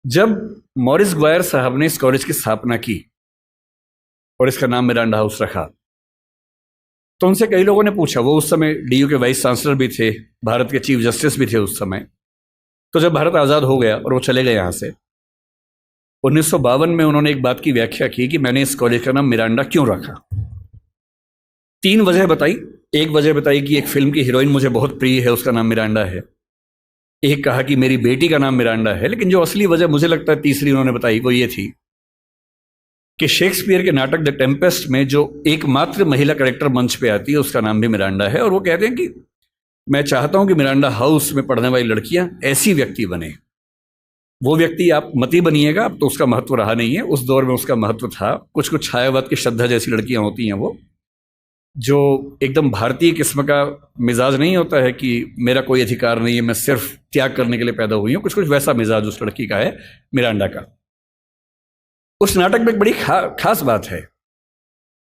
जब Morris Gwyer साहब ने इस कॉलेज की स्थापना की और इसका नाम मिरांडा हाउस रखा, तो उनसे कई लोगों ने पूछा, वो उस समय डीयू के वाइस चांसलर भी थे, भारत के चीफ जस्टिस भी थे उस समय। तो जब भारत आज़ाद हो गया और वो चले गए यहाँ से, 1952 में उन्होंने एक बात की व्याख्या की कि मैंने इस कॉलेज का नाम मिरांडा क्यों रखा। 3 वजह बताई। एक वजह बताई कि एक फिल्म की हीरोइन मुझे बहुत प्रिय है, उसका नाम मिरांडा है। एक कहा कि मेरी बेटी का नाम मिरांडा है। लेकिन जो असली वजह मुझे लगता है तीसरी उन्होंने बताई, वो ये थी कि शेक्सपियर के नाटक द टेम्पेस्ट में जो एकमात्र महिला कैरेक्टर मंच पे आती है उसका नाम भी मिरांडा है। और वो कहते हैं कि मैं चाहता हूं कि मिरांडा हाउस में पढ़ने वाली लड़कियां ऐसी व्यक्ति बने। वो व्यक्ति आप मती बनिएगा, अब तो उसका महत्व रहा नहीं है, उस दौर में उसका महत्व था। कुछ कुछ छायावाद की श्रद्धा जैसी लड़कियां होती हैं, वो जो एकदम भारतीय किस्म का मिजाज नहीं होता है कि मेरा कोई अधिकार नहीं है, मैं सिर्फ त्याग करने के लिए पैदा हुई हूं। कुछ कुछ वैसा मिजाज उस लड़की का है, मिरांडा का। उस नाटक में एक बड़ी खास बात है,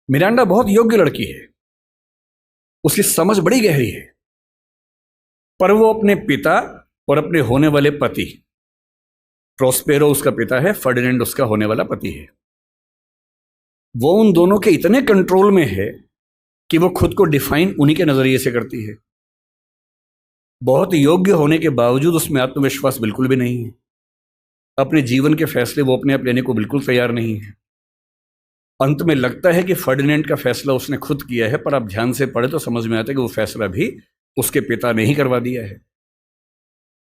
मिरांडा बहुत योग्य लड़की है, उसकी समझ बड़ी गहरी है, पर वो अपने पिता और अपने होने वाले पति, प्रोस्पेरो उसका पिता है, फर्डिनेंड उसका होने वाला पति है, वो उन दोनों के इतने कंट्रोल में है कि वो खुद को डिफाइन उन्हीं के नजरिए से करती है। बहुत योग्य होने के बावजूद उसमें आत्मविश्वास बिल्कुल भी नहीं है। अपने जीवन के फैसले वो अपने आप लेने को बिल्कुल तैयार नहीं है। अंत में लगता है कि फर्डिनेंड का फैसला उसने खुद किया है, पर आप ध्यान से पढ़े तो समझ में आता है कि वो फैसला भी उसके पिता ने ही करवा दिया है।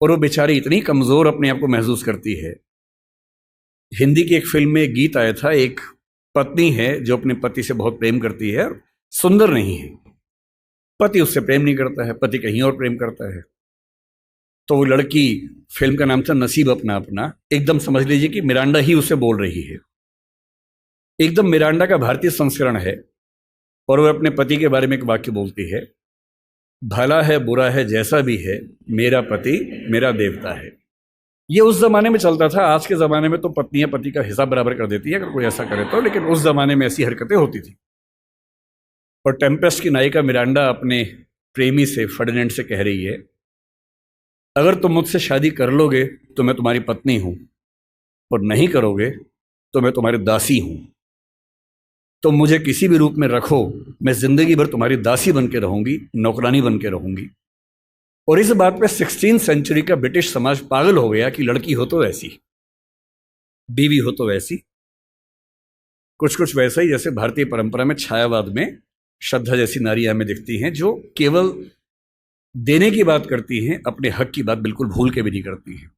और वो बेचारी इतनी कमजोर अपने आप को महसूस करती है। हिंदी की एक फिल्म में एक गीत आया था, एक पत्नी है जो अपने पति से बहुत प्रेम करती है, सुंदर नहीं है, पति उससे प्रेम नहीं करता है, पति कहीं और प्रेम करता है। तो वो लड़की, फिल्म का नाम था नसीब अपना अपना, एकदम समझ लीजिए कि मिरांडा ही उसे बोल रही है। एकदम मिरांडा का भारतीय संस्करण है। और वो अपने पति के बारे में एक वाक्य बोलती है, भला है बुरा है जैसा भी है, मेरा पति मेरा देवता है। ये उस जमाने में चलता था। आज के जमाने में तो पत्नियां पति का हिसाब बराबर कर देती है अगर कोई ऐसा करे तो, लेकिन उस जमाने में ऐसी हरकतें होती थी। और टेम्पेस्ट की नायिका मिरांडा अपने प्रेमी से, फर्डिनेंड से कह रही है, अगर तुम मुझसे शादी कर लोगे तो मैं तुम्हारी पत्नी हूं, और नहीं करोगे तो मैं तुम्हारी दासी हूं। तुम मुझे किसी भी रूप में रखो, मैं जिंदगी भर तुम्हारी दासी बन के रहूंगी, नौकरानी बन के रहूंगी। और इस बात पे 16वीं सेंचुरी का ब्रिटिश समाज पागल हो गया कि लड़की हो तो ऐसी, बीवी हो तो वैसी। कुछ कुछ वैसा ही जैसे भारतीय परंपरा में छायावाद में श्रद्धा जैसी नारियां हमें दिखती हैं, जो केवल देने की बात करती हैं, अपने हक की बात बिल्कुल भूल के भी नहीं करती हैं।